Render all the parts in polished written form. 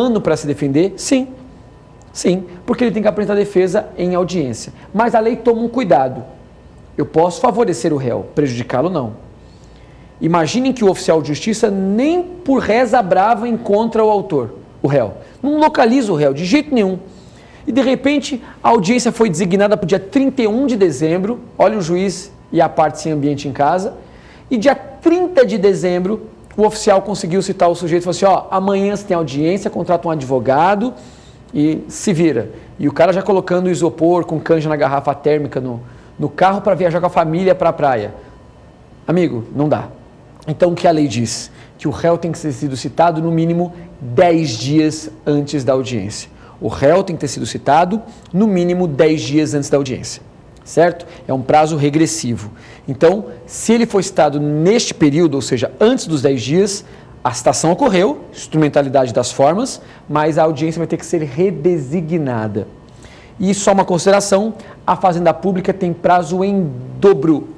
ano para se defender? Sim. Sim, porque ele tem que apresentar defesa em audiência. Mas a lei toma um cuidado. Eu posso favorecer o réu, prejudicá-lo não. Imaginem que o oficial de justiça nem por reza brava encontra o autor, o réu. Não localiza o réu de jeito nenhum. E de repente a audiência foi designada para o dia 31 de dezembro, olha o juiz e a parte sem ambiente em casa, e dia 30 de dezembro o oficial conseguiu citar o sujeito e falou assim, ó, amanhã você tem audiência, contrata um advogado e se vira. E o cara já colocando o isopor com canja na garrafa térmica no carro para viajar com a família para a praia. Amigo, não dá. Então o que a lei diz? Que o réu tem que ter sido citado no mínimo 10 dias antes da audiência. O réu tem que ter sido citado no mínimo 10 dias antes da audiência. Certo? É um prazo regressivo. Então, se ele foi citado neste período, ou seja, antes dos 10 dias, a citação ocorreu, instrumentalidade das formas, mas a audiência vai ter que ser redesignada. E só uma consideração, a Fazenda Pública tem prazo em dobro.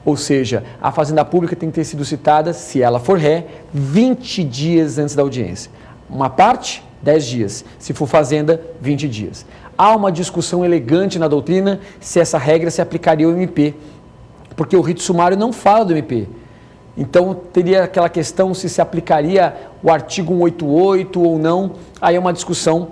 Ou seja, a Fazenda Pública tem que ter sido citada, se ela for ré, 20 dias antes da audiência. Uma parte, 10 dias. Se for Fazenda, 20 dias. Há uma discussão elegante na doutrina se essa regra se aplicaria ao MP, porque o rito sumário não fala do MP. Então, teria aquela questão se aplicaria o artigo 188 ou não. Aí é uma discussão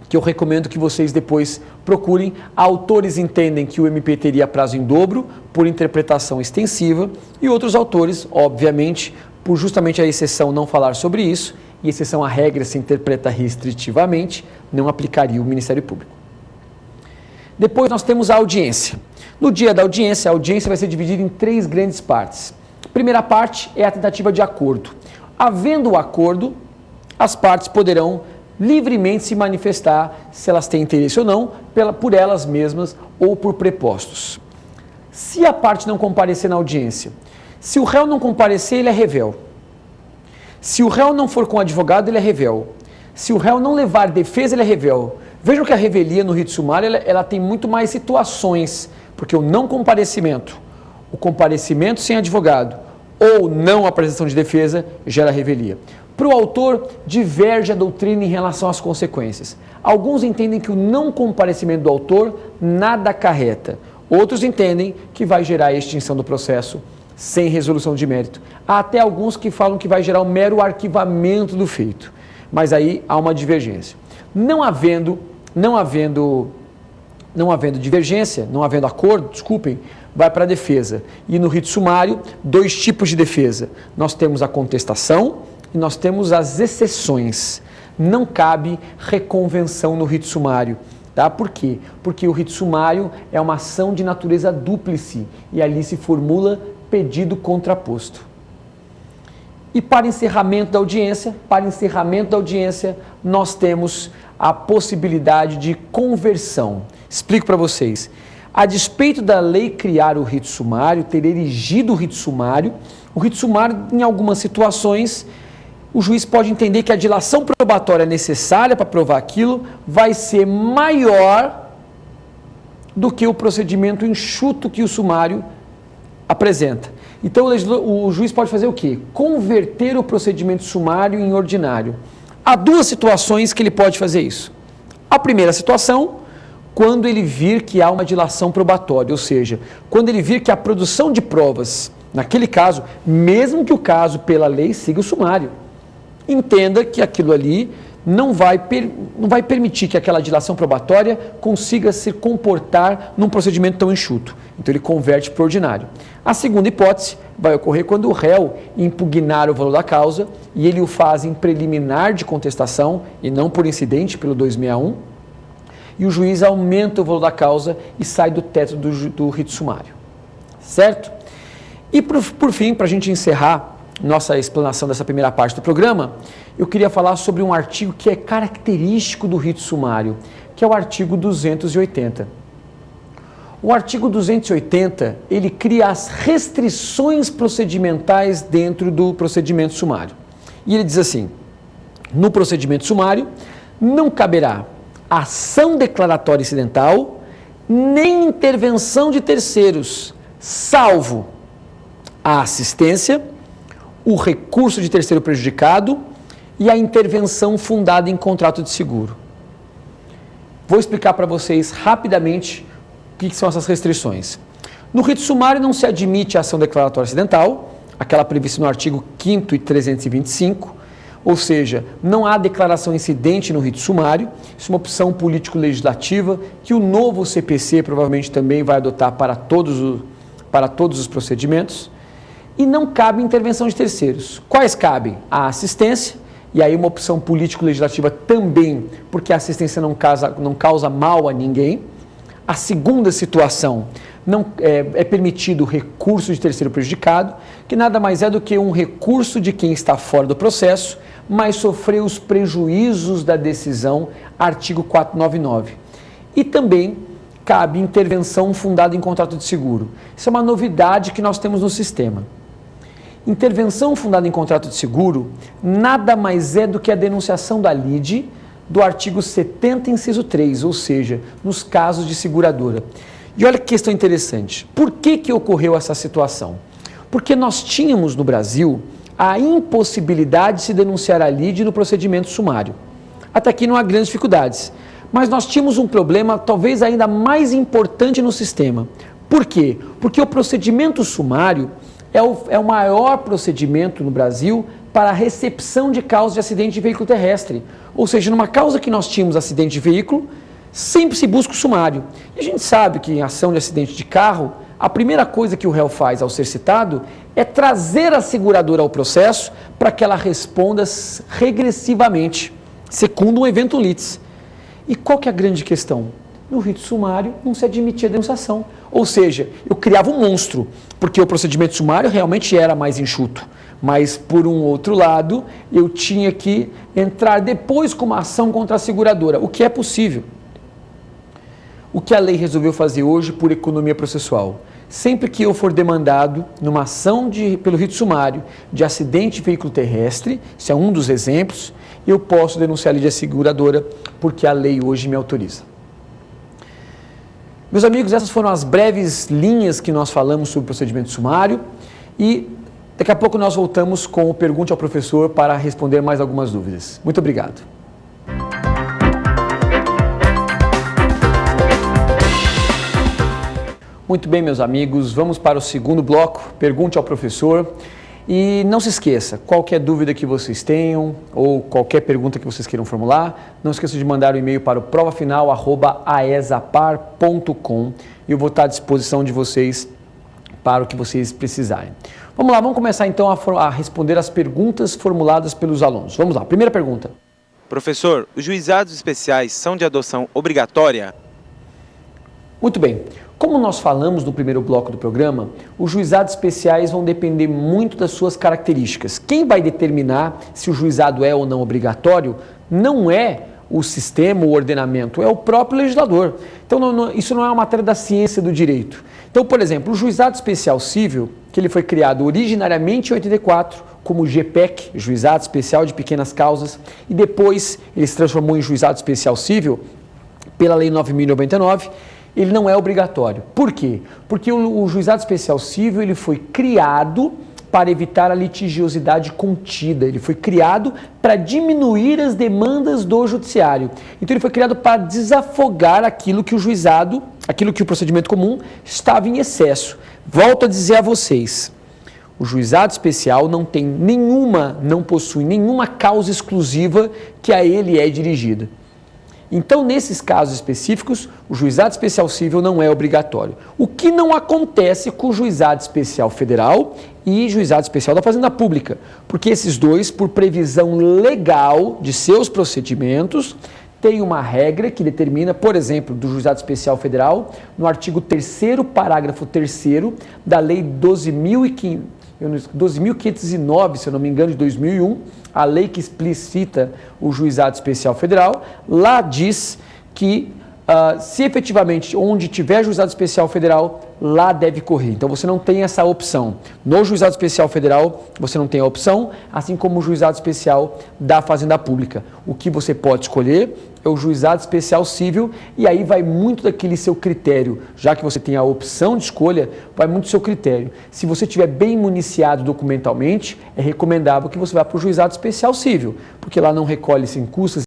que eu recomendo que vocês depois procurem. Autores entendem que o MP teria prazo em dobro por interpretação extensiva e outros autores, obviamente, por justamente a exceção não falar sobre isso, e exceção à regra se interpreta restritivamente, não aplicaria o Ministério Público. Depois nós temos a audiência. No dia da audiência, a audiência vai ser dividida em 3 grandes partes. A primeira parte é a tentativa de acordo. Havendo o acordo, as partes poderão livremente se manifestar se elas têm interesse ou não, por elas mesmas ou por prepostos. Se a parte não comparecer na audiência, se o réu não comparecer, ele é revel. Se o réu não for com advogado, ele é revel. Se o réu não levar defesa, ele é revel. Vejam que a revelia no rito sumário, ela tem muito mais situações, porque o não comparecimento, o comparecimento sem advogado ou não apresentação de defesa gera revelia. Para o autor, diverge a doutrina em relação às consequências. Alguns entendem que o não comparecimento do autor nada acarreta. Outros entendem que vai gerar a extinção do processo sem resolução de mérito. Há até alguns que falam que vai gerar um mero arquivamento do feito. Mas aí há uma divergência. Não havendo divergência, não havendo acordo, desculpem, vai para a defesa. E no rito sumário, 2 tipos de defesa. Nós temos a contestação e nós temos as exceções. Não cabe reconvenção no rito sumário. Tá? Por quê? Porque o rito sumário é uma ação de natureza dúplice e ali se formula pedido contraposto. E para encerramento da audiência, nós temos a possibilidade de conversão. Explico para vocês. A despeito da lei criar o rito sumário, ter erigido o rito sumário, em algumas situações, o juiz pode entender que a dilação probatória necessária para provar aquilo vai ser maior do que o procedimento enxuto que o sumário apresenta. Então o juiz pode fazer o quê? Converter o procedimento sumário em ordinário. Há 2 situações que ele pode fazer isso. A primeira situação, quando ele vir que há uma dilação probatória, ou seja, quando ele vir que a produção de provas, naquele caso, mesmo que o caso pela lei siga o sumário, entenda que aquilo ali não vai permitir que aquela dilação probatória consiga se comportar num procedimento tão enxuto. Então ele converte para o ordinário. A segunda hipótese vai ocorrer quando o réu impugnar o valor da causa e ele o faz em preliminar de contestação e não por incidente pelo 261, e o juiz aumenta o valor da causa e sai do teto do rito sumário. Certo? E por fim, para a gente encerrar nossa explanação dessa primeira parte do programa, eu queria falar sobre um artigo que é característico do rito sumário, que é o artigo 280. O artigo 280, ele cria as restrições procedimentais dentro do procedimento sumário. E ele diz assim: no procedimento sumário, não caberá ação declaratória incidental, nem intervenção de terceiros, salvo a assistência, o recurso de terceiro prejudicado e a intervenção fundada em contrato de seguro. Vou explicar para vocês rapidamente o que são essas restrições. No rito sumário não se admite a ação declaratória acidental, aquela prevista no artigo 5º e 325, ou seja, não há declaração incidente no rito sumário. Isso é uma opção político-legislativa que o novo CPC provavelmente também vai adotar para todos os procedimentos. E não cabe intervenção de terceiros. Quais cabem? A assistência, e aí uma opção político-legislativa também, porque a assistência não causa mal a ninguém. A segunda situação, não é permitido recurso de terceiro prejudicado, que nada mais é do que um recurso de quem está fora do processo, mas sofreu os prejuízos da decisão, artigo 499. E também cabe intervenção fundada em contrato de seguro. Isso é uma novidade que nós temos no sistema. Intervenção fundada em contrato de seguro nada mais é do que a denunciação da lide do artigo 70, inciso 3, ou seja, nos casos de seguradora. E olha que questão interessante. Por que ocorreu essa situação? Porque nós tínhamos no Brasil a impossibilidade de se denunciar a lide no procedimento sumário. Até aqui não há grandes dificuldades. Mas nós tínhamos um problema talvez ainda mais importante no sistema. Por quê? Porque o procedimento sumário é o maior procedimento no Brasil para a recepção de causa de acidente de veículo terrestre. Ou seja, numa causa que nós tínhamos acidente de veículo, sempre se busca o sumário. E a gente sabe que em ação de acidente de carro, a primeira coisa que o réu faz ao ser citado é trazer a seguradora ao processo para que ela responda regressivamente, segundo um evento litis. E qual que é a grande questão? No rito sumário não se admitia denunciação. Ou seja, eu criava um monstro, porque o procedimento sumário realmente era mais enxuto. Mas, por um outro lado, eu tinha que entrar depois com uma ação contra a seguradora, o que é possível. O que a lei resolveu fazer hoje por economia processual? Sempre que eu for demandado numa ação pelo rito sumário de acidente de veículo terrestre, isso é um dos exemplos, eu posso denunciar a lide seguradora porque a lei hoje me autoriza. Meus amigos, essas foram as breves linhas que nós falamos sobre o procedimento sumário e daqui a pouco nós voltamos com o Pergunte ao Professor para responder mais algumas dúvidas. Muito obrigado. Muito bem, meus amigos, vamos para o segundo bloco, Pergunte ao Professor. E não se esqueça, qualquer dúvida que vocês tenham ou qualquer pergunta que vocês queiram formular, não esqueça de mandar um e-mail para o provafinal@aesapar.com e eu vou estar à disposição de vocês para o que vocês precisarem. Vamos lá, vamos começar então a responder as perguntas formuladas pelos alunos. Vamos lá, primeira pergunta. Professor, os juizados especiais são de adoção obrigatória? Muito bem. Como nós falamos no primeiro bloco do programa, os juizados especiais vão depender muito das suas características. Quem vai determinar se o juizado é ou não obrigatório não é o sistema, o ordenamento, é o próprio legislador. Então, isso não é uma matéria da ciência do direito. Então, por exemplo, o juizado especial civil, que ele foi criado originariamente em 84, como GPEC, Juizado Especial de Pequenas Causas, e depois ele se transformou em Juizado Especial Civil, pela Lei 9.099, ele não é obrigatório. Por quê? Porque o Juizado Especial Civil ele foi criado para evitar a litigiosidade contida. Ele foi criado para diminuir as demandas do judiciário. Então ele foi criado para desafogar aquilo que o juizado, aquilo que o procedimento comum estava em excesso. Volto a dizer a vocês, o Juizado Especial não possui nenhuma causa exclusiva que a ele é dirigida. Então, nesses casos específicos, o Juizado Especial Civil não é obrigatório. O que não acontece com o Juizado Especial Federal e Juizado Especial da Fazenda Pública, porque esses dois, por previsão legal de seus procedimentos, têm uma regra que determina, por exemplo, do Juizado Especial Federal, no artigo 3º, parágrafo 3º da Lei 12.509, se eu não me engano, de 2001, a lei que explicita o Juizado Especial Federal, lá diz que Se efetivamente onde tiver juizado especial federal, lá deve correr. Então você não tem essa opção. No juizado especial federal, você não tem a opção, assim como o juizado especial da Fazenda Pública. O que você pode escolher é o juizado especial civil, e aí vai muito daquele seu critério. Já que você tem a opção de escolha, vai muito do seu critério. Se você estiver bem municiado documentalmente, é recomendável que você vá para o juizado especial civil, porque lá não recolhe-se em custas